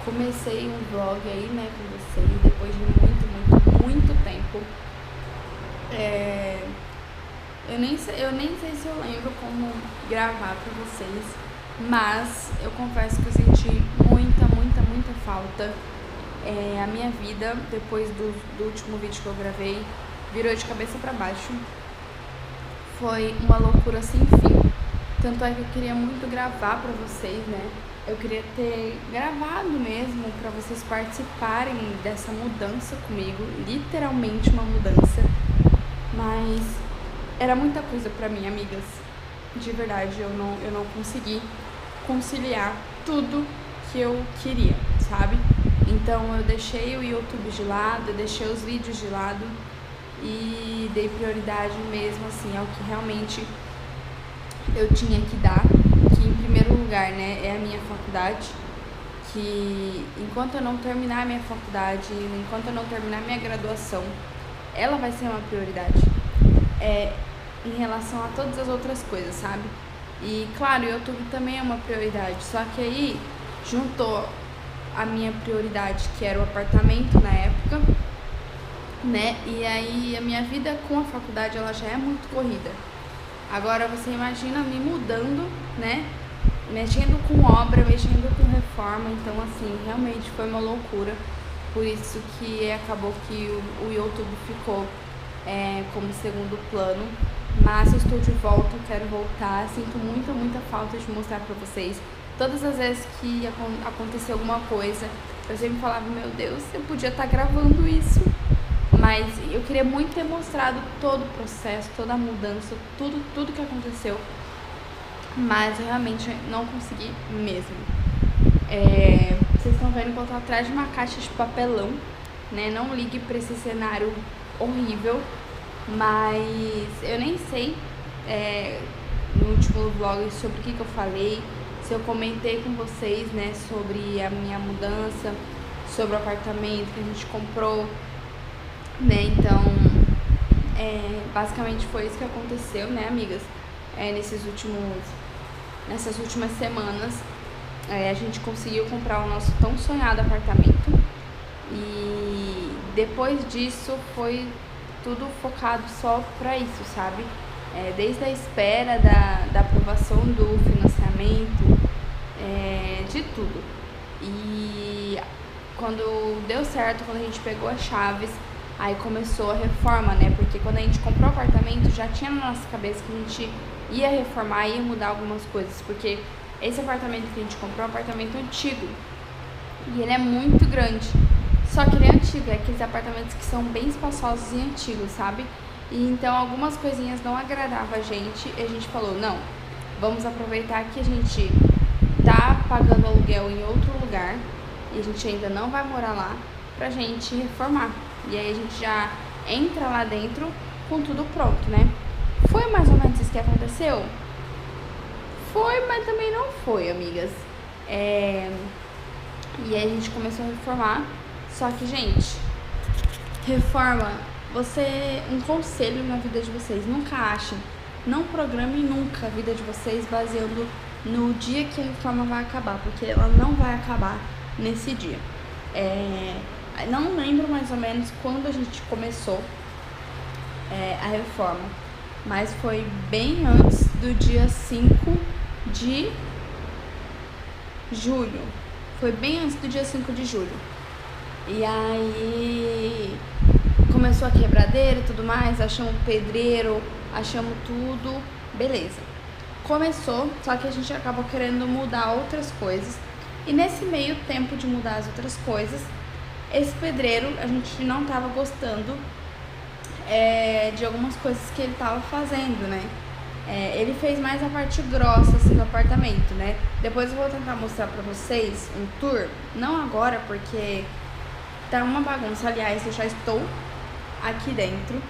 comecei um vlog aí, né, com vocês, depois de muito tempo. Eu nem sei se eu lembro como gravar pra vocês, mas eu confesso que eu senti muita falta. A minha vida, depois do último vídeo que eu gravei, virou de cabeça pra baixo. Foi uma loucura sem fim. Tanto é que eu queria muito gravar pra vocês, né? Eu queria ter gravado mesmo pra vocês participarem dessa mudança comigo, literalmente uma mudança. Mas era muita coisa pra mim, amigas. De verdade, eu não consegui conciliar tudo que eu queria, sabe? Então eu deixei o YouTube de lado, eu deixei os vídeos de lado e dei prioridade mesmo assim ao que realmente eu tinha que dar, que em primeiro lugar, né, é a minha faculdade, que enquanto eu não terminar a minha faculdade, enquanto eu não terminar a minha graduação, ela vai ser uma prioridade em relação a todas as outras coisas, sabe? E claro, o YouTube também é uma prioridade, só que aí juntou a minha prioridade, que era o apartamento na época, né? E aí a minha vida com a faculdade, ela já é muito corrida. Agora você imagina me mudando, né? Mexendo com obra, mexendo com reforma. Então assim, realmente foi uma loucura. Por isso que acabou que o YouTube ficou como segundo plano. Mas eu estou de volta, eu quero voltar. Sinto muita falta de mostrar pra vocês. Todas as vezes que aconteceu alguma coisa, eu sempre falava, meu Deus, eu podia estar gravando isso. Mas eu queria muito ter mostrado todo o processo, toda a mudança, tudo que aconteceu. Mas eu realmente não consegui mesmo. Vocês estão vendo que eu tô atrás de uma caixa de papelão, né? Não ligue pra esse cenário horrível. Mas eu nem sei no último vlog sobre o que eu falei, se eu comentei com vocês, né, sobre a minha mudança, sobre o apartamento que a gente comprou, né? Então basicamente foi isso que aconteceu, né, amigas? Nessas últimas semanas a gente conseguiu comprar o nosso tão sonhado apartamento. E depois disso foi tudo focado só pra isso, sabe? Desde a espera da aprovação do financiamento, de tudo. E quando deu certo, quando a gente pegou as chaves, aí começou a reforma, né? Porque quando a gente comprou o apartamento, já tinha na nossa cabeça que a gente ia reformar, ia mudar algumas coisas. Porque esse apartamento que a gente comprou é um apartamento antigo. E ele é muito grande. Só que ele é antigo, é aqueles apartamentos que são bem espaçosos e antigos, sabe? E então algumas coisinhas não agradavam a gente e a gente falou, não, vamos aproveitar que a gente tá pagando aluguel em outro lugar e a gente ainda não vai morar lá pra gente reformar. E aí a gente já entra lá dentro com tudo pronto, né? Foi mais ou menos isso que aconteceu? Foi, mas também não foi, amigas. E aí a gente começou a reformar. Só que, gente, reforma, um conselho na vida de vocês, nunca achem, não programem nunca a vida de vocês baseando no dia que a reforma vai acabar, porque ela não vai acabar nesse dia. Não lembro mais ou menos quando a gente começou a reforma, mas foi bem antes do dia 5 de julho. Foi bem antes do dia 5 de julho. E aí começou a quebradeira e tudo mais, achamos pedreiro, achamos tudo, beleza. Começou, só que a gente acabou querendo mudar outras coisas. E nesse meio tempo de mudar as outras coisas, esse pedreiro, a gente não tava gostando de algumas coisas que ele tava fazendo, né? Ele fez mais a parte grossa assim, do apartamento, né? Depois eu vou tentar mostrar pra vocês um tour, não agora porque tá uma bagunça. Aliás, eu já estou aqui dentro,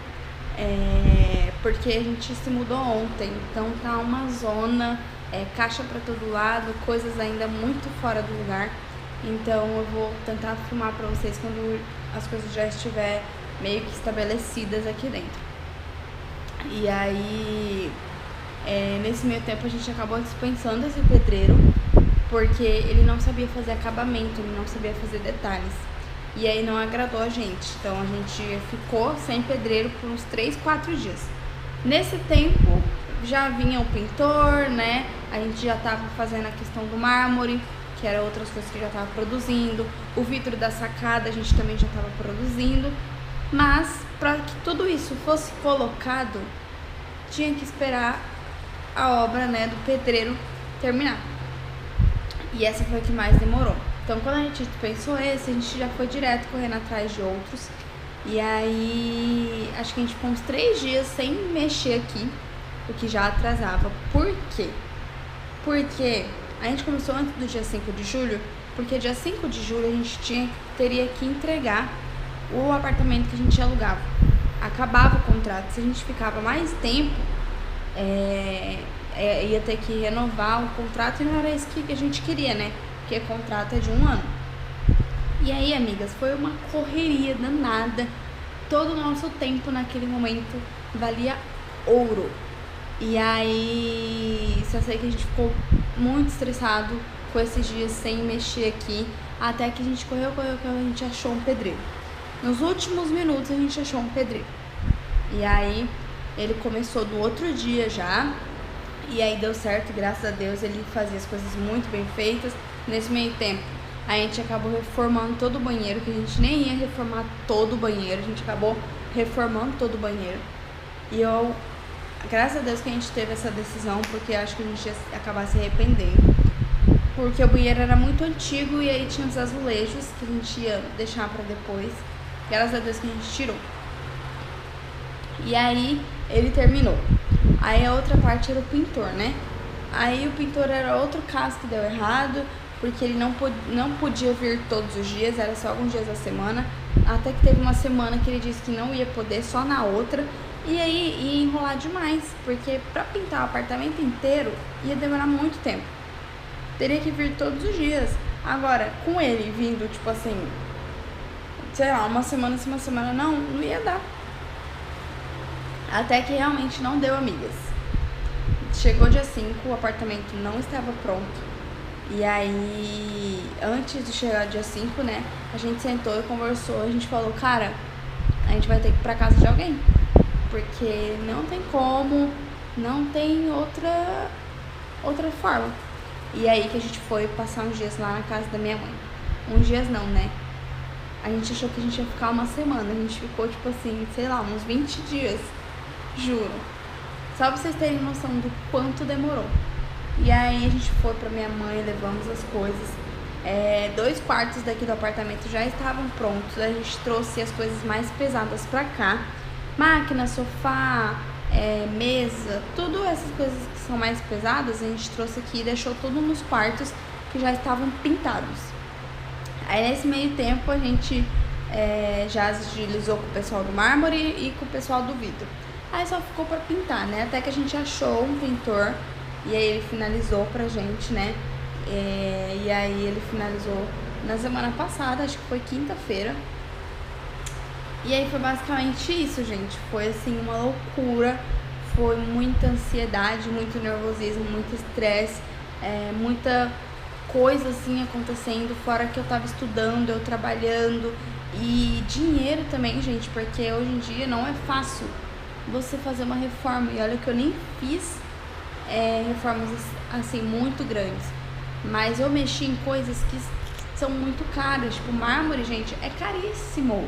porque a gente se mudou ontem, então tá uma zona, caixa pra todo lado, coisas ainda muito fora do lugar. Então eu vou tentar filmar pra vocês quando as coisas já estiver meio que estabelecidas aqui dentro. E aí nesse meio tempo a gente acabou dispensando esse pedreiro porque ele não sabia fazer acabamento, ele não sabia fazer detalhes. E aí não agradou a gente. Então a gente ficou sem pedreiro por uns 3, 4 dias. Nesse tempo já vinha o pintor, né? A gente já tava fazendo a questão do mármore, que era outras coisas que já tava produzindo. O vidro da sacada a gente também já tava produzindo. Mas para que tudo isso fosse colocado, tinha que esperar a obra, né, do pedreiro terminar. E essa foi a que mais demorou. Então, quando a gente pensou esse, a gente já foi direto correndo atrás de outros. E aí, acho que a gente ficou uns 3 dias sem mexer aqui, o que já atrasava. Por quê? Porque a gente começou antes do dia 5 de julho, porque dia 5 de julho a gente teria que entregar o apartamento que a gente alugava. Acabava o contrato. Se a gente ficava mais tempo, ia ter que renovar o contrato, e não era isso que a gente queria, né? Porque contrato é de 1 ano. E aí, amigas, foi uma correria danada. Todo o nosso tempo naquele momento valia ouro. E aí, só sei que a gente ficou muito estressado com esses dias sem mexer aqui, até que a gente correu, a gente achou um pedreiro. Nos últimos minutos a gente achou um pedreiro. E aí, ele começou no outro dia já. E aí deu certo, graças a Deus, ele fazia as coisas muito bem feitas. Nesse meio tempo, a gente acabou reformando todo o banheiro, que a gente nem ia reformar todo o banheiro, a gente acabou reformando todo o banheiro. E eu, graças a Deus que a gente teve essa decisão, porque acho que a gente ia acabar se arrependendo. Porque o banheiro era muito antigo e aí tinha os azulejos que a gente ia deixar pra depois. Graças a Deus que a gente tirou. E aí ele terminou. Aí a outra parte era o pintor, né? Aí o pintor era outro caso que deu errado, porque ele não podia vir todos os dias, era só alguns dias da semana. Até que teve uma semana que ele disse que não ia poder, só na outra. E aí ia enrolar demais, porque pra pintar o apartamento inteiro ia demorar muito tempo. Teria que vir todos os dias. Agora, com ele vindo, tipo assim, sei lá, uma semana sim, uma semana não ia dar. Até que realmente não deu, amigas. Chegou dia 5, o apartamento não estava pronto. E aí, antes de chegar dia 5, né, a gente sentou e conversou. A gente falou, cara, a gente vai ter que ir pra casa de alguém, porque não tem como, não tem outra forma. E aí que a gente foi passar uns dias lá na casa da minha mãe. Uns dias não, né? A gente achou que a gente ia ficar uma semana. A gente ficou, tipo assim, sei lá, uns 20 dias. Juro. Só pra vocês terem noção do quanto demorou. E aí a gente foi pra minha mãe, levamos as coisas. 2 quartos daqui do apartamento já estavam prontos. A gente trouxe as coisas mais pesadas pra cá. Máquina, sofá, mesa, tudo essas coisas que são mais pesadas, a gente trouxe aqui e deixou tudo nos quartos que já estavam pintados. Aí nesse meio tempo a gente já agilizou com o pessoal do mármore e com o pessoal do vidro. Aí só ficou pra pintar, né? Até que a gente achou um pintor e aí ele finalizou pra gente, né? E aí ele finalizou na semana passada, acho que foi quinta-feira. E aí foi basicamente isso, gente. Foi assim uma loucura, foi muita ansiedade, muito nervosismo, muito estresse, muita coisa assim acontecendo, fora que eu tava estudando, eu trabalhando, e dinheiro também, gente, porque hoje em dia não é fácil você fazer uma reforma. E olha que eu nem fiz reformas assim muito grandes, mas eu mexi em coisas que são muito caras, tipo mármore, gente, é caríssimo.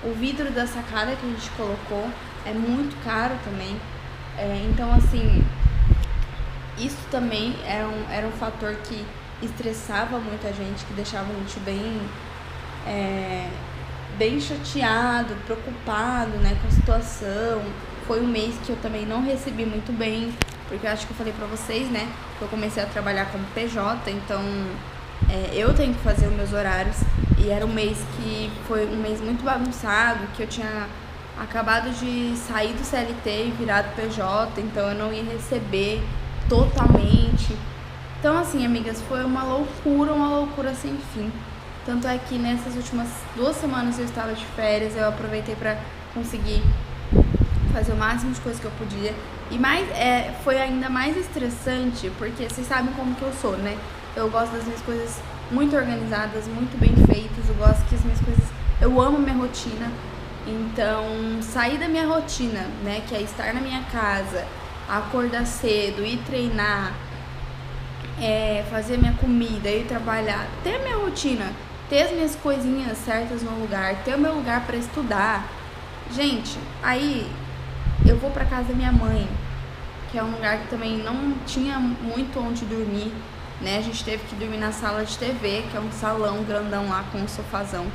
O vidro da sacada que a gente colocou é muito caro também. Então, assim, isso também era um fator que estressava muita gente, que deixava a gente bem chateado, preocupado, né, com a situação. Foi um mês que eu também não recebi muito bem, porque eu acho que eu falei pra vocês, né, que eu comecei a trabalhar como PJ, então eu tenho que fazer os meus horários. E era um mês que foi um mês muito bagunçado, que eu tinha acabado de sair do CLT e virado PJ, então eu não ia receber totalmente. Então, assim, amigas, foi uma loucura sem fim. Tanto é que nessas últimas 2 semanas eu estava de férias, eu aproveitei pra conseguir fazer o máximo de coisa que eu podia. E foi ainda mais estressante, porque vocês sabem como que eu sou, né? Eu gosto das minhas coisas muito organizadas, muito bem feitas. Eu gosto que as minhas coisas... Eu amo minha rotina. Então, sair da minha rotina, né, que é estar na minha casa, acordar cedo, ir treinar, fazer minha comida, ir trabalhar, ter a minha rotina, ter as minhas coisinhas certas no lugar, ter o meu lugar para estudar. Gente, aí eu vou pra casa da minha mãe, que é um lugar que também não tinha muito onde dormir, né? A gente teve que dormir na sala de TV, que é um salão grandão lá com um sofazão.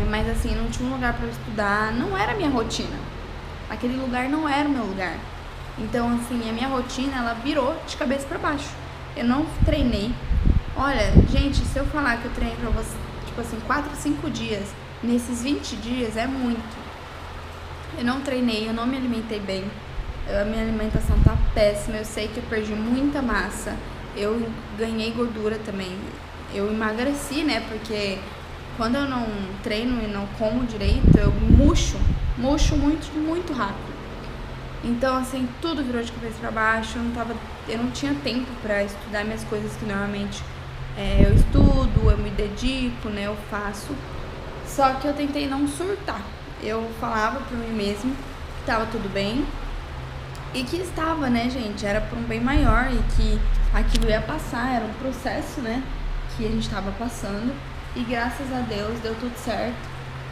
Mas assim, não tinha um lugar para eu estudar, não era a minha rotina. Aquele lugar não era o meu lugar. Então, assim, a minha rotina, ela virou de cabeça para baixo. Eu não treinei. Olha, gente, se eu falar que eu treinei pra você, tipo assim, 4, 5 dias, nesses 20 dias é muito. Eu não treinei, eu não me alimentei bem. A minha alimentação tá péssima, eu sei que eu perdi muita massa. Eu ganhei gordura também. Eu emagreci, né, porque... Quando eu não treino e não como direito, eu murcho muito, muito rápido. Então, assim, tudo virou de cabeça pra baixo. Eu não tinha tempo pra estudar minhas coisas que normalmente eu estudo, eu me dedico, né, eu faço. Só que eu tentei não surtar. Eu falava pra mim mesmo que tava tudo bem e que estava, né, gente, era por um bem maior e que aquilo ia passar, era um processo, né, que a gente tava passando. E graças a Deus deu tudo certo,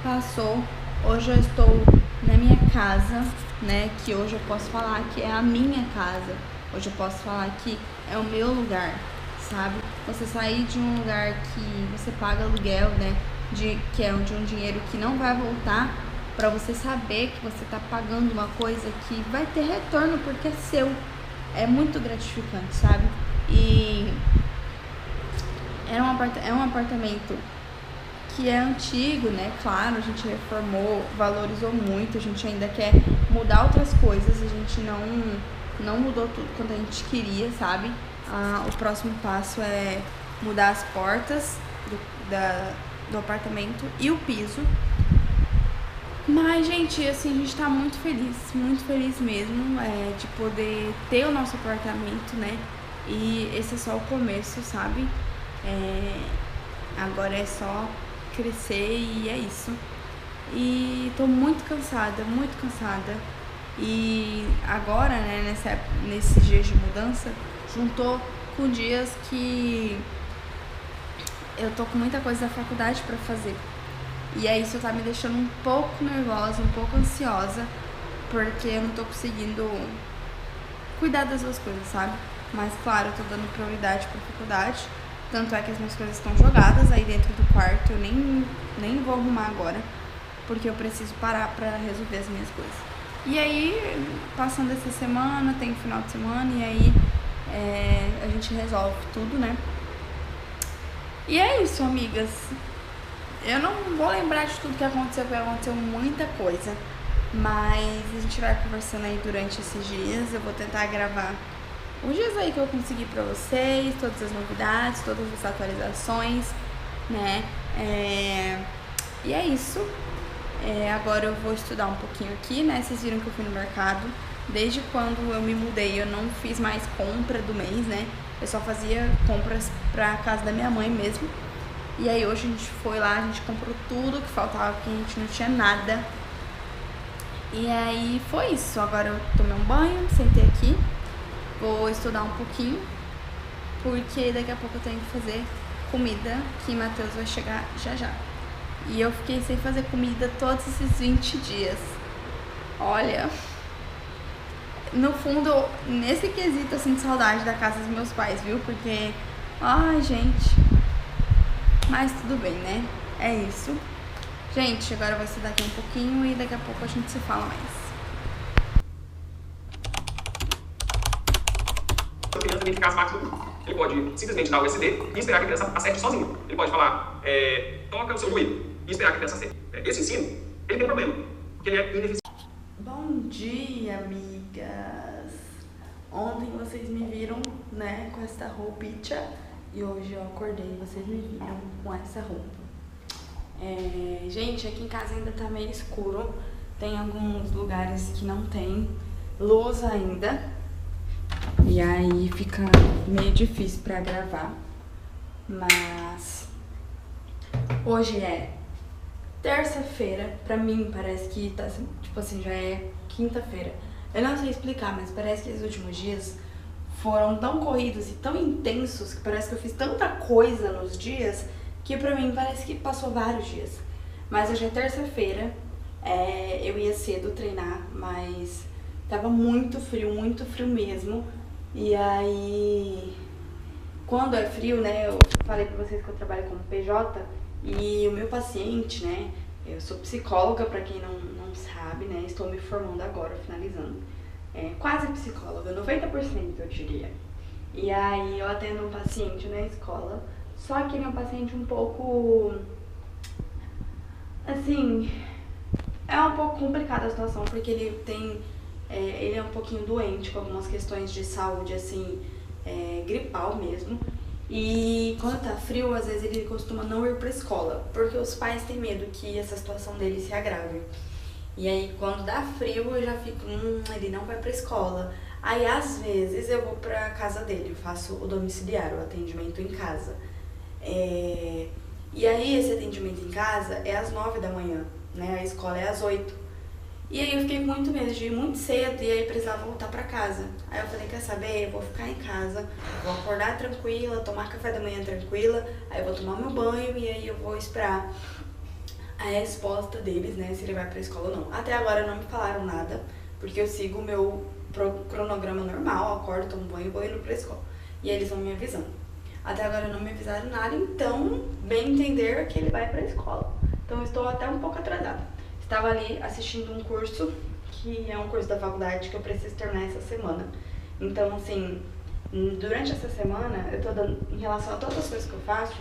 passou. Hoje eu estou na minha casa, né, que hoje eu posso falar que é a minha casa. Hoje eu posso falar que é o meu lugar, sabe? Você sair de um lugar que você paga aluguel, né, que é de um dinheiro que não vai voltar, pra você saber que você tá pagando uma coisa que vai ter retorno porque é seu. É muito gratificante, sabe? E... é um apartamento que é antigo, né? Claro, a gente reformou, valorizou muito, a gente ainda quer mudar outras coisas, a gente não mudou tudo quando a gente queria, sabe? O próximo passo é mudar as portas do apartamento e o piso. Mas, gente, assim, a gente tá muito feliz mesmo, de poder ter o nosso apartamento, né? E esse é só o começo, sabe? Agora é só crescer e é isso. E tô muito cansada. E agora, né, nesses dias de mudança, juntou com dias que eu tô com muita coisa da faculdade pra fazer. E aí isso tá me deixando um pouco nervosa, um pouco ansiosa, porque eu não tô conseguindo cuidar das duas coisas, sabe? Mas claro, eu tô dando prioridade pra faculdade. Tanto é que as minhas coisas estão jogadas aí dentro do quarto. Eu nem vou arrumar agora, porque eu preciso parar pra resolver as minhas coisas. E aí, passando essa semana, tem o final de semana, e aí a gente resolve tudo, né? E é isso, amigas. Eu não vou lembrar de tudo que aconteceu, porque aconteceu muita coisa. Mas a gente vai conversando aí durante esses dias. Eu vou tentar gravar os dias aí que eu consegui pra vocês, todas as novidades, todas as atualizações, né? E é isso. Agora eu vou estudar um pouquinho aqui, né? Vocês viram que eu fui no mercado. Desde quando eu me mudei, eu não fiz mais compra do mês, né? Eu só fazia compras pra casa da minha mãe mesmo. E aí hoje a gente foi lá, a gente comprou tudo que faltava, porque a gente não tinha nada. E aí foi isso. Agora eu tomei um banho, sentei aqui. Vou estudar um pouquinho, porque daqui a pouco eu tenho que fazer comida, que Matheus vai chegar já já. E eu fiquei sem fazer comida todos esses 20 dias. Olha, no fundo, nesse quesito eu sinto saudade da casa dos meus pais, viu? Porque, ai, gente, mas tudo bem, né? É isso. Gente, agora eu vou estudar aqui um pouquinho e daqui a pouco a gente se fala mais. A criança identificar as partes do corpo. Ele pode simplesmente dar o SD e esperar que a criança acerte sozinho. Ele pode falar, toca o seu joelho e esperar que a criança acerte. Esse ensino, ele tem um problema, porque ele é ineficiente. Bom dia, amigas! Ontem vocês me viram, né, com essa roupinha e hoje eu acordei e vocês me viram com essa roupa. Gente, aqui em casa ainda tá meio escuro, tem alguns lugares que não tem luz ainda. E aí fica meio difícil pra gravar. Mas hoje é terça-feira, pra mim parece que tá, tipo assim, já é quinta-feira. Eu não sei explicar, mas parece que esses últimos dias foram tão corridos e tão intensos que parece que eu fiz tanta coisa nos dias que pra mim parece que passou vários dias. Mas hoje é terça-feira, eu ia cedo treinar, mas tava muito frio mesmo. E aí, quando é frio, né, eu falei pra vocês que eu trabalho como PJ e o meu paciente, né, eu sou psicóloga, pra quem não sabe, né, estou me formando agora, finalizando. Quase psicóloga, 90% eu diria. E aí eu atendo um paciente na escola, só que ele é um paciente um pouco, assim, é um pouco complicada a situação, porque ele é um pouquinho doente com algumas questões de saúde, assim, gripal mesmo. E quando tá frio, às vezes ele costuma não ir pra escola, porque os pais têm medo que essa situação dele se agrave. E aí, quando dá frio, eu já fico, ele não vai pra escola. Aí, às vezes, eu vou pra casa dele, eu faço o domiciliar, o atendimento em casa. E aí, esse atendimento em casa é às 9 da manhã, né? A escola é às 8. E aí, eu fiquei com muito medo de ir muito cedo e aí precisava voltar pra casa. Aí eu falei, quer saber? Eu vou ficar em casa, vou acordar tranquila, tomar café da manhã tranquila, aí eu vou tomar meu banho e aí eu vou esperar a resposta deles, né, se ele vai pra escola ou não. Até agora não me falaram nada, porque eu sigo o meu cronograma normal, acordo, tomo banho e vou indo pra escola. E eles vão me avisando. Até agora não me avisaram nada, então, bem entender que ele vai pra escola. Então, eu estou até um pouco atrasada. Estava ali assistindo um curso, que é um curso da faculdade que eu preciso terminar essa semana. Então, assim, durante essa semana, eu tô dando, em relação a todas as coisas que eu faço,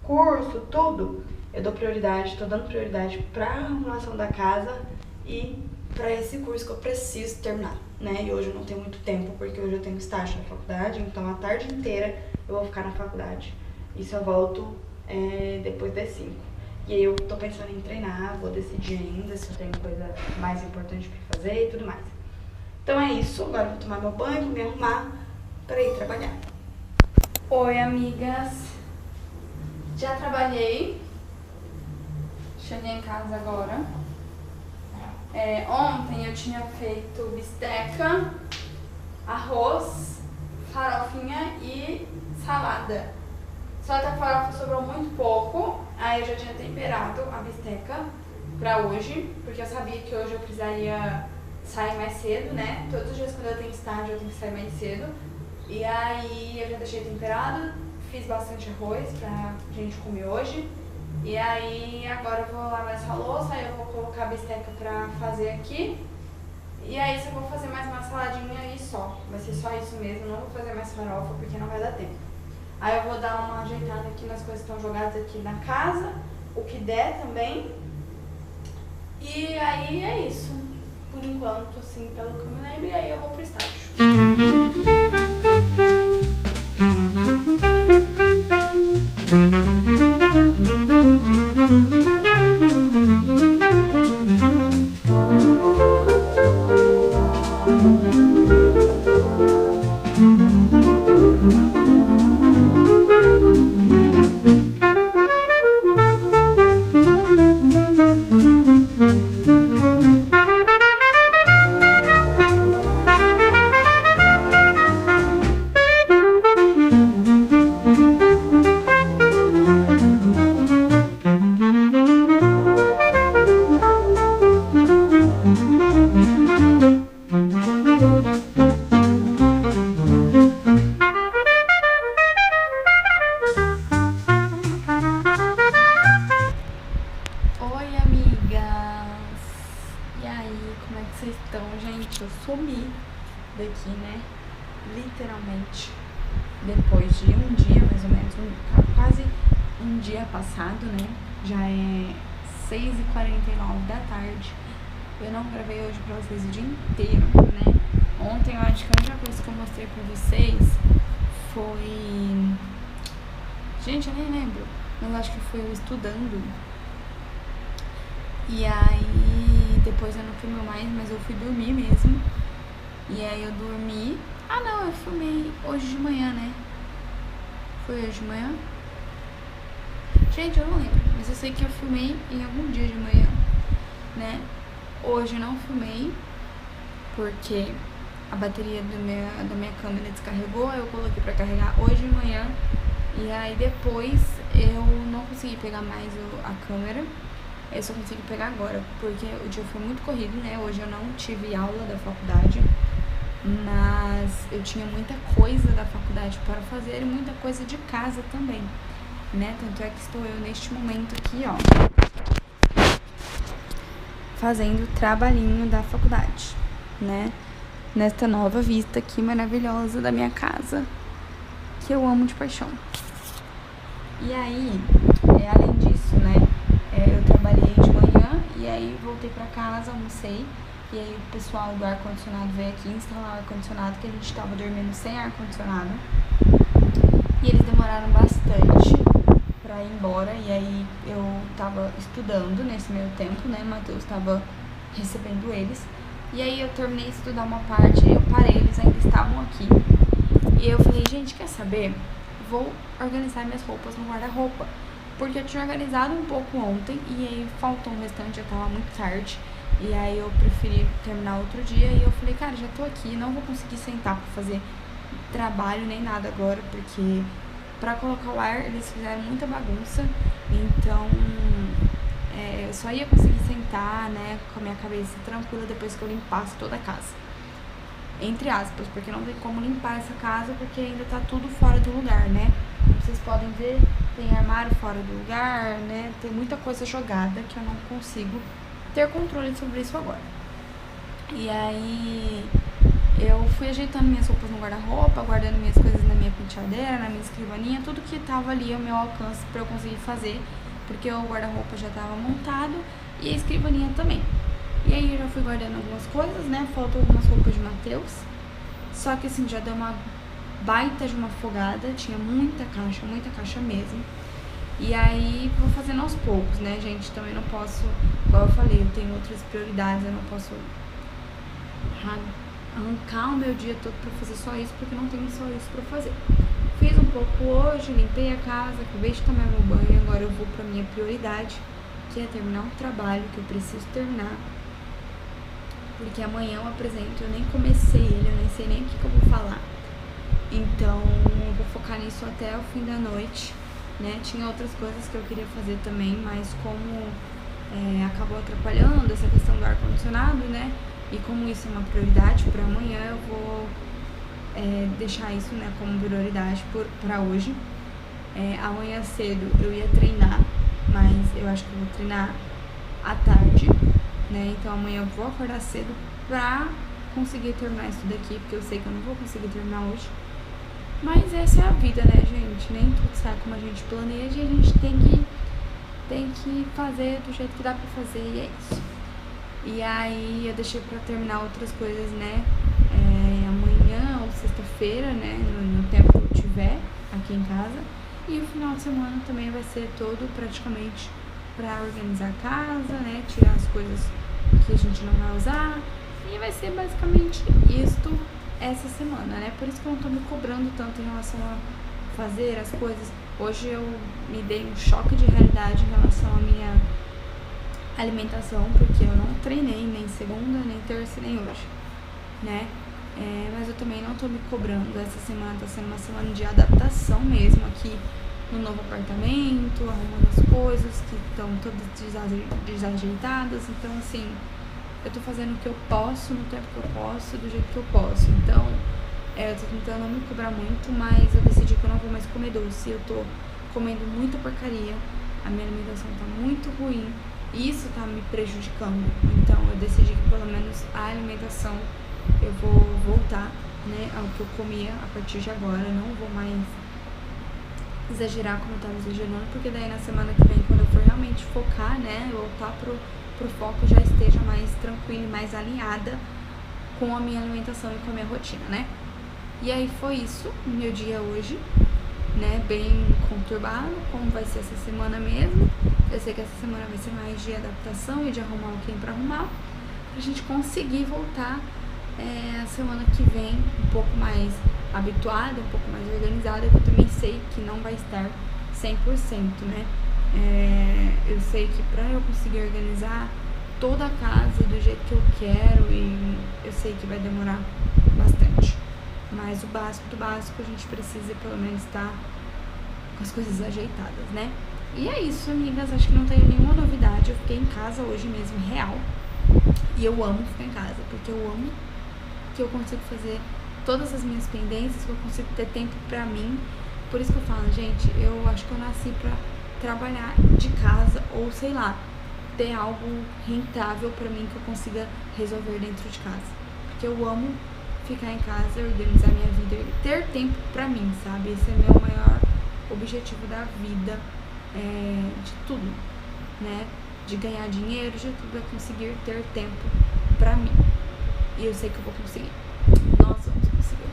curso, tudo, eu dou prioridade, tô dando prioridade pra arrumação da casa e pra esse curso que eu preciso terminar, né? E hoje eu não tenho muito tempo, porque hoje eu tenho estágio na faculdade, então a tarde inteira eu vou ficar na faculdade. E só volto depois das 5. E aí eu tô pensando em treinar, vou decidir ainda se eu tenho coisa mais importante pra fazer e tudo mais. Então é isso, agora eu vou tomar meu banho, vou me arrumar pra ir trabalhar. Oi, amigas! Já trabalhei, cheguei em casa agora. Ontem eu tinha feito bisteca, arroz, farofinha e salada. Só que a farofa sobrou muito pouco, aí eu já tinha temperado a bisteca pra hoje, porque eu sabia que hoje eu precisaria sair mais cedo, né? Todos os dias quando eu tenho estágio eu tenho que sair mais cedo. E aí eu já deixei temperado, fiz bastante arroz pra gente comer hoje. E aí agora eu vou lavar essa louça, aí eu vou colocar a bisteca pra fazer aqui. E aí só vou fazer mais uma saladinha e só. Vai ser só isso mesmo, não vou fazer mais farofa porque não vai dar tempo. Aí eu vou dar uma ajeitada aqui nas coisas que estão jogadas aqui na casa, o que der também. E aí é isso, por enquanto, assim, pelo que eu me lembro, e aí eu vou pro estágio. Oi, amigas! E aí, como é que vocês estão, gente? Eu sumi daqui, né? Literalmente, depois de um dia, mais ou menos, quase um dia passado, né? Já é 6h49 da tarde. Eu não gravei hoje pra vocês o dia inteiro, né? Ontem eu acho que a única coisa que eu mostrei pra vocês foi... Gente, eu nem lembro, mas acho que foi eu estudando. E aí, depois eu não filmei mais, mas eu fui dormir mesmo. E aí eu dormi... Ah não, eu filmei hoje de manhã, né? Foi hoje de manhã? Gente, eu não lembro, mas eu sei que eu filmei em algum dia de manhã, né? Hoje eu não filmei, porque a bateria da minha câmera descarregou, eu coloquei pra carregar hoje de manhã, e aí depois eu não consegui pegar mais a câmera, eu só consegui pegar agora, porque o dia foi muito corrido, né? Hoje eu não tive aula da faculdade, mas eu tinha muita coisa da faculdade para fazer e muita coisa de casa também, né? Tanto é que estou eu neste momento aqui, ó, fazendo o trabalhinho da faculdade, né? Nesta nova vista aqui maravilhosa da minha casa, que eu amo de paixão. E aí, além disso, né, eu trabalhei de manhã e aí voltei pra casa, almocei. E aí o pessoal do ar-condicionado veio aqui instalar o ar-condicionado, que a gente tava dormindo sem ar-condicionado. E eles demoraram bastante pra ir embora. E aí eu tava estudando nesse meio tempo, né? Matheus tava recebendo eles. E aí eu terminei de estudar uma parte, eu parei, eles ainda estavam aqui. E eu falei, gente, quer saber? Vou organizar minhas roupas no guarda-roupa. Porque eu tinha organizado um pouco ontem e aí faltou um restante, já tava muito tarde. E aí eu preferi terminar outro dia e eu falei, cara, já tô aqui, não vou conseguir sentar pra fazer trabalho nem nada agora, porque pra colocar o ar eles fizeram muita bagunça, então eu só ia conseguir sentar, né, com a minha cabeça tranquila depois que eu limpasse toda a casa. Entre aspas, porque não tem como limpar essa casa porque ainda tá tudo fora do lugar, né? Como vocês podem ver, tem armário fora do lugar, né? Tem muita coisa jogada que eu não consigo ter controle sobre isso agora. E aí eu fui ajeitando minhas roupas no guarda-roupa, guardando minhas coisas na minha penteadeira, na minha escrivaninha, tudo que tava ali ao meu alcance pra eu conseguir fazer, porque o guarda-roupa já tava montado e a escrivaninha também. E aí eu já fui guardando algumas coisas, né? Faltou algumas roupas de Matheus, só que assim, já deu uma baita de uma afogada, tinha muita caixa mesmo. E aí vou fazendo aos poucos, né, gente? Também não posso, igual eu falei, eu tenho outras prioridades, eu não posso arrancar o meu dia todo pra fazer só isso, porque não tenho só isso pra fazer. Fiz um pouco hoje, limpei a casa, acabei de tomar meu banho e agora eu vou pra minha prioridade, que é terminar um trabalho que eu preciso terminar. Porque amanhã eu apresento, eu nem comecei ele, eu nem sei nem o que eu vou falar. Então eu vou focar nisso até o fim da noite. Né? Tinha outras coisas que eu queria fazer também, mas como acabou atrapalhando essa questão do ar-condicionado, né? E como isso é uma prioridade para amanhã, eu vou deixar isso, né, como prioridade para hoje. Amanhã cedo eu ia treinar, mas eu acho que eu vou treinar à tarde, né? Então amanhã eu vou acordar cedo pra conseguir terminar isso daqui, porque eu sei que eu não vou conseguir terminar hoje. Mas essa é a vida, né, gente? Nem tudo sai como a gente planeja e a gente tem que fazer do jeito que dá pra fazer e é isso. E aí eu deixei pra terminar outras coisas, né, amanhã ou sexta-feira, né, no tempo que eu tiver aqui em casa. E o final de semana também vai ser todo praticamente pra organizar a casa, né, tirar as coisas que a gente não vai usar. E vai ser basicamente isto essa semana, né? Por isso que eu não tô me cobrando tanto em relação a fazer as coisas. Hoje eu me dei um choque de realidade em relação à minha alimentação, porque eu não treinei nem segunda, nem terça, nem hoje, né? Mas eu também não tô me cobrando. Essa semana tá sendo uma semana de adaptação mesmo aqui no novo apartamento, arrumando as coisas que estão todas desajeitadas. Então, assim, eu tô fazendo o que eu posso, no tempo que eu posso, do jeito que eu posso. Então, eu tô tentando não me cobrar muito, mas eu decidi que eu não vou mais comer doce. Eu tô comendo muita porcaria, a minha alimentação tá muito ruim e isso tá me prejudicando. Então, eu decidi que pelo menos a alimentação eu vou voltar, né, ao que eu comia a partir de agora. Eu não vou mais exagerar como eu tava exagerando, porque daí na semana que vem, quando eu for realmente focar, né, voltar pro foco, já esteja mais tranquila e mais alinhada com a minha alimentação e com a minha rotina, né? E aí foi isso, meu dia hoje, né? Bem conturbado, como vai ser essa semana mesmo. Eu sei que essa semana vai ser mais de adaptação e de arrumar o que tem pra arrumar, pra gente conseguir voltar a semana que vem um pouco mais habituada, um pouco mais organizada, que eu também sei que não vai estar 100%, né? Eu sei que pra eu conseguir organizar toda a casa do jeito que eu quero, e eu sei que vai demorar bastante. Mas o básico do básico, a gente precisa pelo menos estar com as coisas ajeitadas, né? E é isso, amigas, acho que não tem nenhuma novidade. Eu fiquei em casa hoje mesmo, real. E eu amo ficar em casa, porque eu amo que eu consigo fazer todas as minhas pendências, que eu consigo ter tempo pra mim. Por isso que eu falo, gente, eu acho que eu nasci pra trabalhar de casa, ou sei lá, ter algo rentável pra mim que eu consiga resolver dentro de casa. Porque eu amo ficar em casa, organizar minha vida e ter tempo pra mim, sabe? Esse é meu maior objetivo da vida, de tudo, né? De ganhar dinheiro, de tudo, é conseguir ter tempo pra mim. E eu sei que eu vou conseguir. Nós vamos conseguir.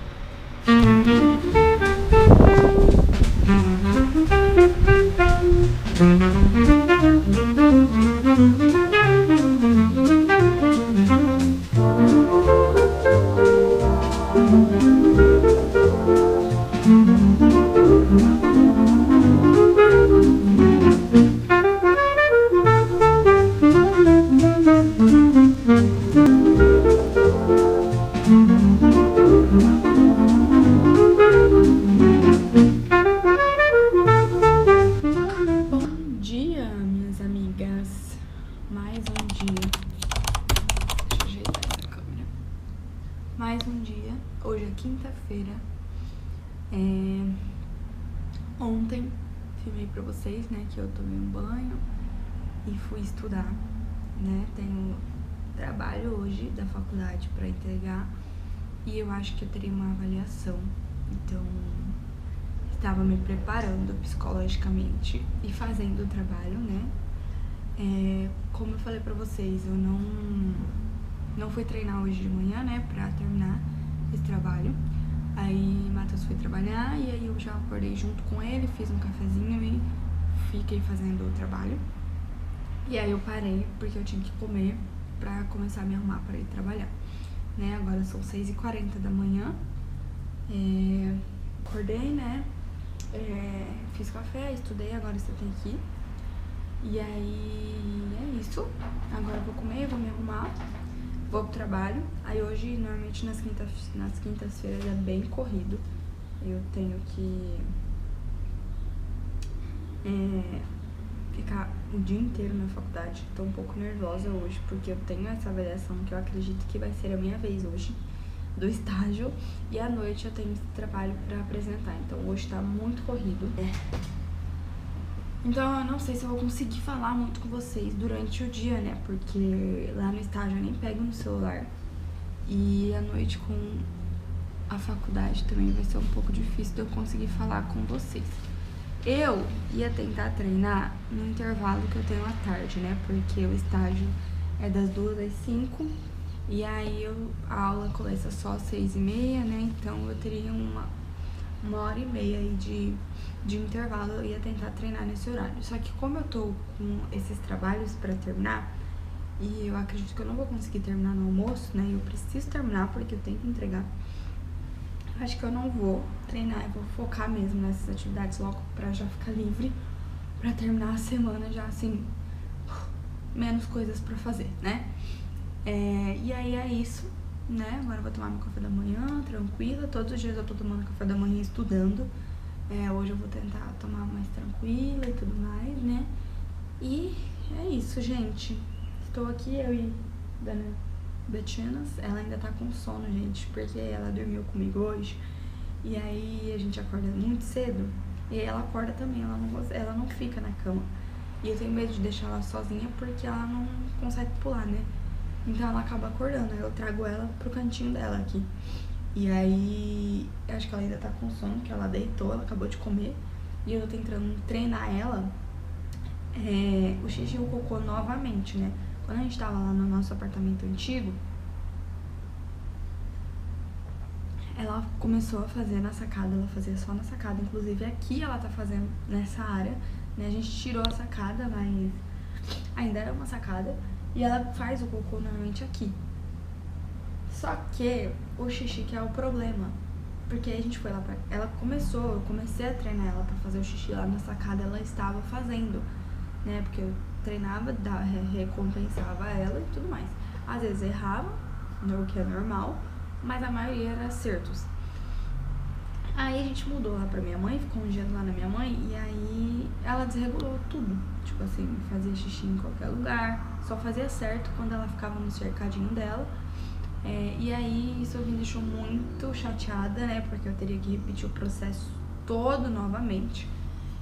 Bom dia, minhas amigas. Mais um dia. Deixa eu ajeitar essa câmera. Mais um dia. Hoje é quinta-feira. Ontem filmei pra vocês, né, que eu tomei um banho e fui estudar, né? Tenho trabalho hoje da faculdade pra entregar e eu acho que eu teria uma avaliação. Então, estava me preparando psicologicamente e fazendo o trabalho, né? Como eu falei pra vocês, eu não fui treinar hoje de manhã, né, pra terminar esse trabalho. Aí Matheus foi trabalhar e aí eu já acordei junto com ele, fiz um cafezinho e fiquei fazendo o trabalho. E aí eu parei porque eu tinha que comer pra começar a me arrumar pra ir trabalhar, né? Agora são 6h40 da manhã. Acordei, né? Fiz café, estudei, agora estou aqui. E aí é isso. Agora eu vou comer, vou me arrumar, vou pro trabalho. Aí hoje, normalmente nas quintas-feiras é bem corrido. Eu tenho que ficar o dia inteiro na faculdade. Tô um pouco nervosa hoje, porque eu tenho essa avaliação que eu acredito que vai ser a minha vez hoje, do estágio, e à noite eu tenho esse trabalho pra apresentar. Então hoje tá muito corrido. Então eu não sei se eu vou conseguir falar muito com vocês durante o dia, né? Porque lá no estágio eu nem pego no celular. E à noite com a faculdade também vai ser um pouco difícil de eu conseguir falar com vocês. Eu ia tentar treinar no intervalo que eu tenho à tarde, né? Porque o estágio é das 2 às 5 e aí a aula começa só às 6h30, né? Então eu teria uma hora e meia aí de intervalo. Eu ia tentar treinar nesse horário. Só que como eu tô com esses trabalhos pra terminar e eu acredito que eu não vou conseguir terminar no almoço, né? Eu preciso terminar porque eu tenho que entregar. Acho que eu não vou treinar, eu vou focar mesmo nessas atividades logo pra já ficar livre, pra terminar a semana já assim, menos coisas pra fazer, né? E aí é isso, né? Agora eu vou tomar meu café da manhã, tranquila. Todos os dias eu tô tomando café da manhã estudando. Hoje eu vou tentar tomar mais tranquila e tudo mais, né? E é isso, gente. Estou aqui, eu e Dana Betinas. Ela ainda tá com sono, gente, porque ela dormiu comigo hoje. E aí a gente acorda muito cedo. E aí ela acorda também, ela não fica na cama. E eu tenho medo de deixar ela sozinha porque ela não consegue pular, né? Então ela acaba acordando. Aí eu trago ela pro cantinho dela aqui. E aí, eu acho que ela ainda tá com sono, que ela deitou, ela acabou de comer. E eu tô tentando treinar ela, o xixi e o cocô novamente, né? Quando a gente tava lá no nosso apartamento antigo, ela começou a fazer na sacada, ela fazia só na sacada. Inclusive aqui ela tá fazendo nessa área, né? A gente tirou a sacada, mas ainda era uma sacada. E ela faz o cocô normalmente aqui. Só que o xixi que é o problema, Porque a gente foi lá pra... eu comecei a treinar ela pra fazer o xixi lá na sacada, ela estava fazendo, né? Porque eu treinava, recompensava ela e tudo mais. Às vezes errava, o que é normal, mas a maioria era acertos. Aí a gente mudou lá pra minha mãe, ficou um dia lá na minha mãe, e aí ela desregulou tudo. Tipo assim, fazia xixi em qualquer lugar, só fazia certo quando ela ficava no cercadinho dela. E aí isso me deixou muito chateada, né? Porque eu teria que repetir o processo todo novamente.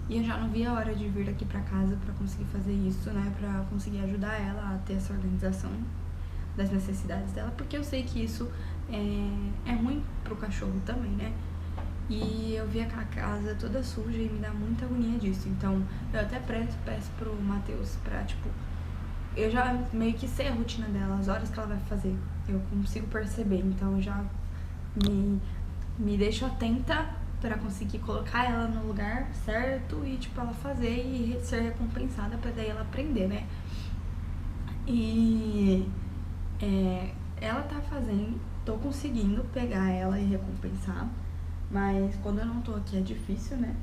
E eu já não via a hora de vir aqui pra casa pra conseguir fazer isso, né? Pra conseguir ajudar ela a ter essa organização das necessidades dela. Porque eu sei que isso é ruim pro cachorro também, né? E eu vi aquela casa toda suja e me dá muita agonia disso. Então eu até peço pro Matheus pra, tipo... Eu já meio que sei a rotina dela, as horas que ela vai fazer. Eu consigo perceber, então eu já me deixo atenta pra conseguir colocar ela no lugar certo e, tipo, ela fazer e ser recompensada pra daí ela aprender, né? E ela tá fazendo, tô conseguindo pegar ela e recompensar, mas quando eu não tô aqui é difícil, né?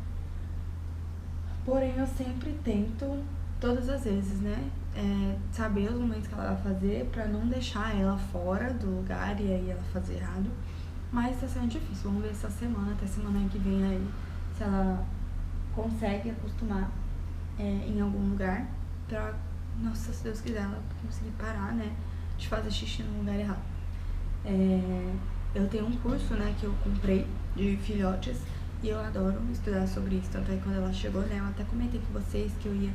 Porém, eu sempre tento, todas as vezes, né? Saber os momentos que ela vai fazer pra não deixar ela fora do lugar e aí ela fazer errado. Mas tá sendo difícil, vamos ver essa semana, até semana que vem aí, se ela consegue acostumar em algum lugar pra, nossa, se Deus quiser, ela conseguir parar, né, de fazer xixi no lugar errado. Eu tenho um curso, né, que eu comprei de filhotes e eu adoro estudar sobre isso. Tanto é que quando ela chegou, né, eu até comentei com vocês que eu ia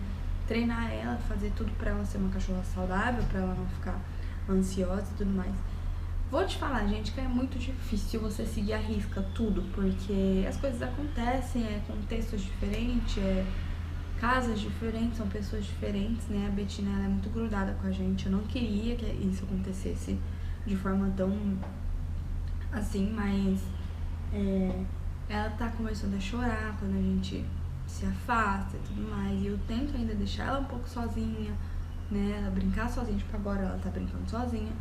treinar ela, fazer tudo pra ela ser uma cachorra saudável, pra ela não ficar ansiosa e tudo mais. Vou te falar, gente, que é muito difícil você seguir à risca tudo, porque as coisas acontecem, contextos diferentes, casas diferentes, são pessoas diferentes, né? A Betina, ela é muito grudada com a gente, eu não queria que isso acontecesse de forma tão assim, mas ela tá começando a chorar quando a gente se afasta e tudo mais, e eu tento ainda deixar ela um pouco sozinha, né? Ela brincar sozinha, tipo, agora ela tá brincando sozinha.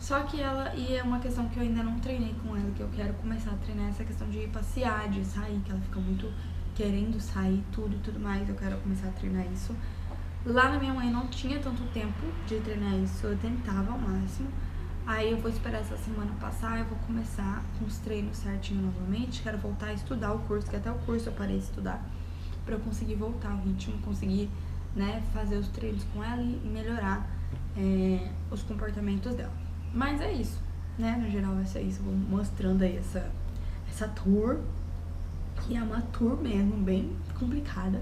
Só que e é uma questão que eu ainda não treinei com ela, que eu quero começar a treinar essa questão de passear, de sair, que ela fica muito querendo sair, tudo e tudo mais, eu quero começar a treinar isso. Lá na minha mãe não tinha tanto tempo de treinar isso, eu tentava ao máximo. Aí eu vou esperar essa semana passar, eu vou começar com os treinos certinho novamente, quero voltar a estudar o curso, que até o curso eu parei de estudar, pra eu conseguir voltar ao ritmo, conseguir, né, fazer os treinos com ela e melhorar os comportamentos dela. Mas é isso, né? No geral vai ser isso. Eu vou mostrando aí essa tour, que é uma tour mesmo, bem complicada,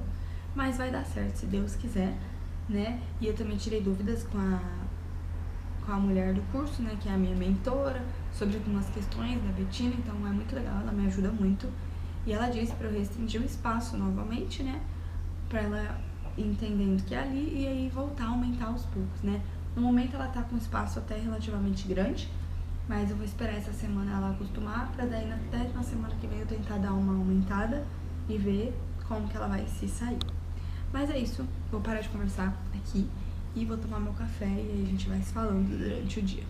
mas vai dar certo, se Deus quiser, né? E eu também tirei dúvidas com a mulher do curso, né? Que é a minha mentora, sobre algumas questões da Betina, então é muito legal, ela me ajuda muito. E ela disse pra eu restringir o espaço novamente, né? Pra ela ir entendendo que é ali e aí voltar a aumentar aos poucos, né? No momento ela tá com um espaço até relativamente grande, mas eu vou esperar essa semana ela acostumar, pra daí até na semana que vem eu tentar dar uma aumentada e ver como que ela vai se sair. Mas é isso, vou parar de conversar aqui e vou tomar meu café e aí a gente vai se falando durante o dia.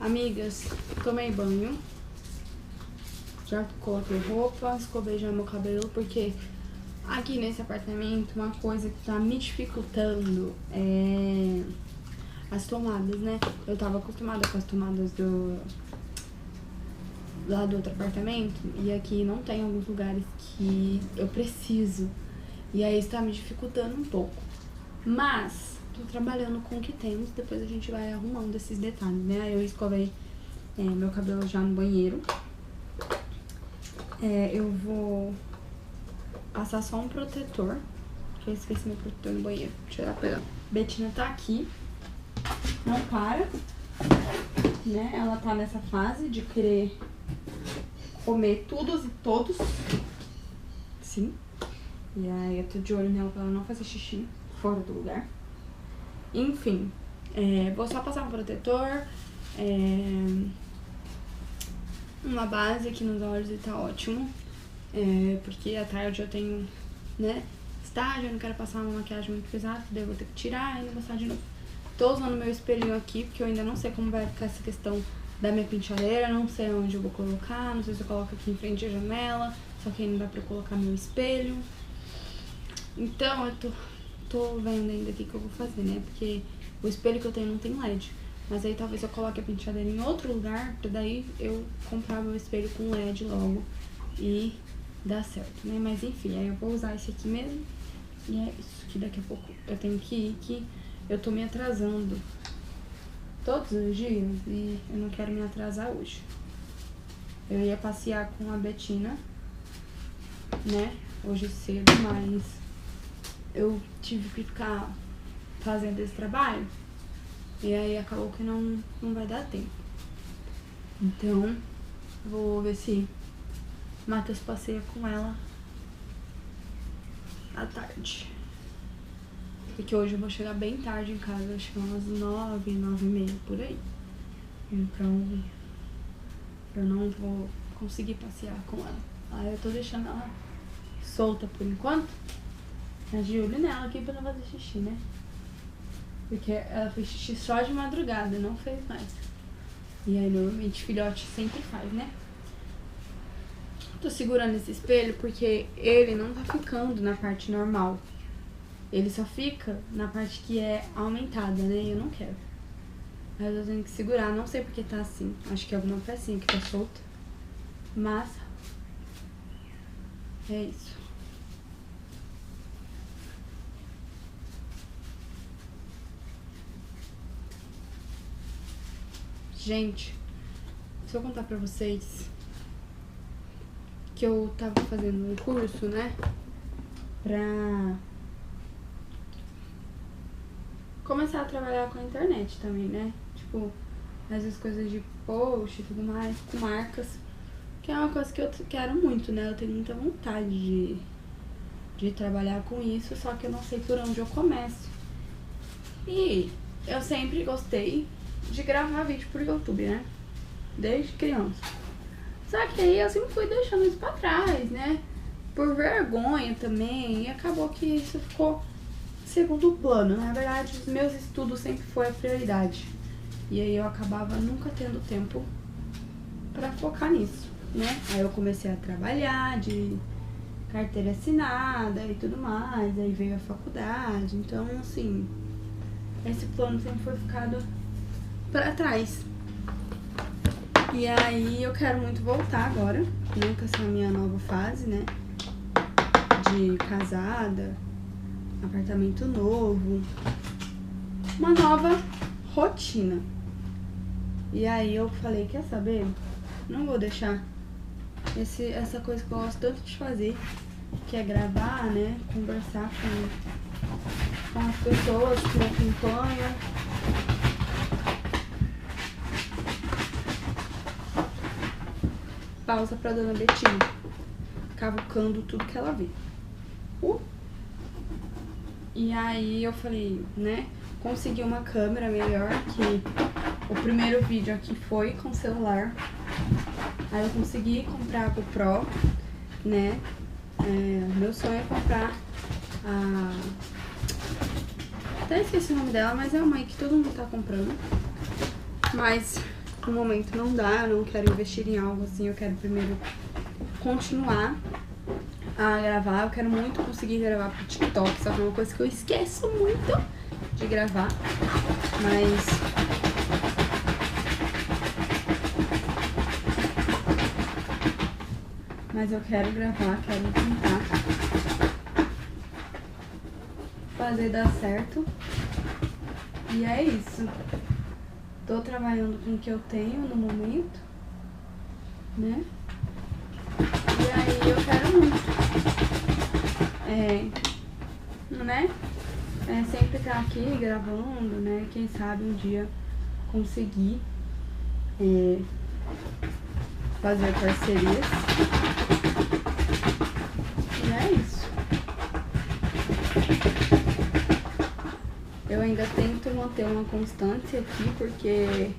Amigas, tomei banho, já coloquei roupa, escovei já meu cabelo, porque aqui nesse apartamento uma coisa que tá me dificultando é as tomadas, né? Eu tava acostumada com as tomadas lá do outro apartamento e aqui não tem alguns lugares que eu preciso. E aí isso tá me dificultando um pouco. Mas tô trabalhando com o que temos, depois a gente vai arrumando esses detalhes, né? Eu escovei meu cabelo já no banheiro. Eu vou passar só um protetor, que eu esqueci meu protetor no banheiro. Deixa eu ir lá pegar. Betina tá aqui, não para, né? Ela tá nessa fase de querer comer todos e todos. Sim. E aí eu tô de olho nela pra ela não fazer xixi fora do lugar. Enfim, vou só passar um protetor, uma base aqui nos olhos e tá ótimo. Porque à tarde eu tenho, né, estágio, eu não quero passar uma maquiagem muito pesada, daí eu vou ter que tirar e não passar de novo. Tô usando meu espelhinho aqui, porque eu ainda não sei como vai ficar essa questão da minha penteadeira, não sei onde eu vou colocar, não sei se eu coloco aqui em frente à janela, só que aí não dá pra colocar meu espelho. Então eu tô vendo ainda o que eu vou fazer, né? Porque o espelho que eu tenho não tem LED. Mas aí talvez eu coloque a penteadeira em outro lugar, pra daí eu comprar meu espelho com LED logo e dar certo, né? Mas enfim, aí eu vou usar esse aqui mesmo. E é isso, que daqui a pouco eu tenho que ir, que eu tô me atrasando todos os dias e eu não quero me atrasar hoje. Eu ia passear com a Betina, né, hoje cedo, mas eu tive que ficar fazendo esse trabalho e aí acabou que não vai dar tempo. Então, vou ver se Matheus passeia com ela à tarde. Porque hoje eu vou chegar bem tarde em casa, acho que umas 9, 9h30 por aí. Então, eu não vou conseguir passear com ela. Aí eu tô deixando ela solta por enquanto, mas de olho nela aqui pra não fazer xixi, né? Porque ela fez xixi só de madrugada, não fez mais. E aí normalmente filhote sempre faz, né? Tô segurando esse espelho porque ele não tá ficando na parte normal. Ele só fica na parte que é aumentada, né? E eu não quero. Mas eu tenho que segurar, não sei porque tá assim. Acho que é alguma pecinha que tá solta. Mas é isso. Gente, se eu contar pra vocês que eu tava fazendo um curso, né? Pra começar a trabalhar com a internet também, né? Tipo, essas coisas de post e tudo mais, com marcas. Que é uma coisa que eu quero muito, né? Eu tenho muita vontade de trabalhar com isso, só que eu não sei por onde eu começo. E eu sempre gostei de gravar vídeo pro YouTube, né? Desde criança. Só que aí eu sempre fui deixando isso pra trás, né? Por vergonha também. E acabou que isso ficou segundo plano. Na verdade, os meus estudos sempre foi a prioridade. E aí eu acabava nunca tendo tempo pra focar nisso, né? Aí eu comecei a trabalhar de carteira assinada e tudo mais. Aí veio a faculdade. Então, assim, esse plano sempre foi ficado pra trás. E aí eu quero muito voltar agora, né? Com essa minha nova fase, né? De casada, apartamento novo, uma nova rotina. E aí eu falei, quer saber? Não vou deixar essa coisa que eu gosto tanto de fazer, que é gravar, né? Conversar com as pessoas que me acompanham. Pausa pra dona Betina, cavucando tudo que ela vê. E aí eu falei, né? Consegui uma câmera melhor, que o primeiro vídeo aqui foi com celular. Aí eu consegui comprar a GoPro, né? Meu sonho é comprar a... Até esqueci o nome dela, mas é uma aí que todo mundo tá comprando. Mas no momento não dá, eu não quero investir em algo assim, eu quero primeiro continuar a gravar. Eu quero muito conseguir gravar pro TikTok, só que é uma coisa que eu esqueço muito de gravar, mas eu quero gravar, quero tentar fazer dar certo. E é isso. Tô trabalhando com o que eu tenho no momento, né? E aí eu quero muito, né? Sempre estar aqui gravando, né? Quem sabe um dia conseguir fazer parcerias. E é isso. Eu ainda tento manter uma constância aqui, porque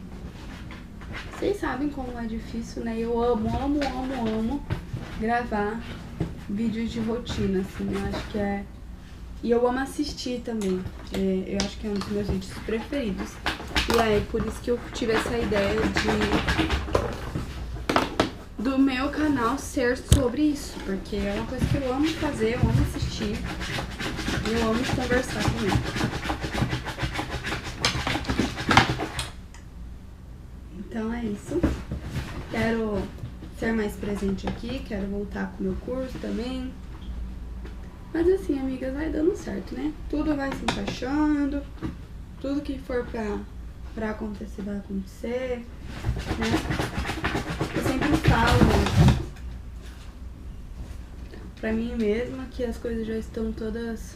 vocês sabem como é difícil, né? Eu amo gravar vídeos de rotina, assim. Eu acho que é... E eu amo assistir também. Eu acho que é um dos meus vídeos preferidos. E aí, por isso que eu tive essa ideia do meu canal ser sobre isso, porque é uma coisa que eu amo fazer, eu amo assistir e eu amo conversar com ele. Então é isso. Quero ser mais presente aqui, quero voltar com o meu curso também. Mas assim, amigas, vai dando certo, né? Tudo vai se encaixando, tudo que for pra acontecer vai acontecer, né? Eu sempre falo pra mim mesma que as coisas já estão todas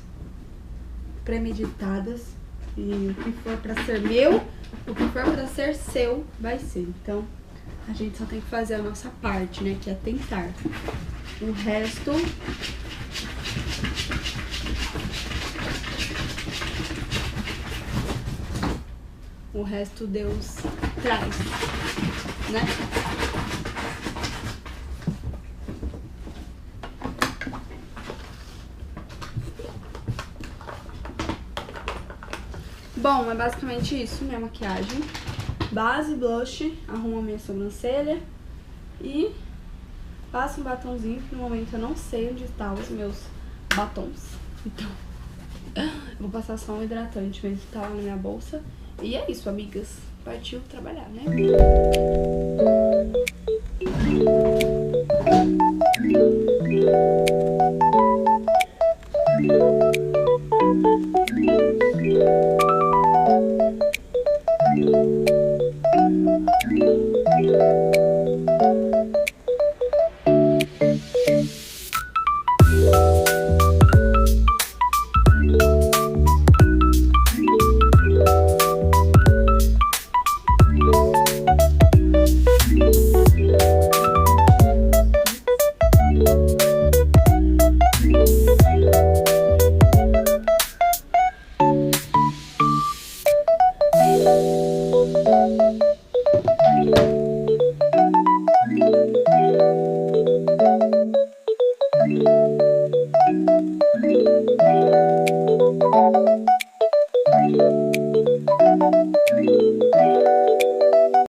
premeditadas e o que for pra ser meu, o que for pra ser seu, vai ser. Então, a gente só tem que fazer a nossa parte, né? Que é tentar. O resto... O resto Deus traz, né? Bom, é basicamente isso, minha maquiagem. Base, blush, arrumo a minha sobrancelha e passo um batonzinho, que no momento eu não sei onde estão os meus batons. Então, eu vou passar só um hidratante mesmo que tá lá na minha bolsa. E é isso, amigas. Partiu trabalhar, né?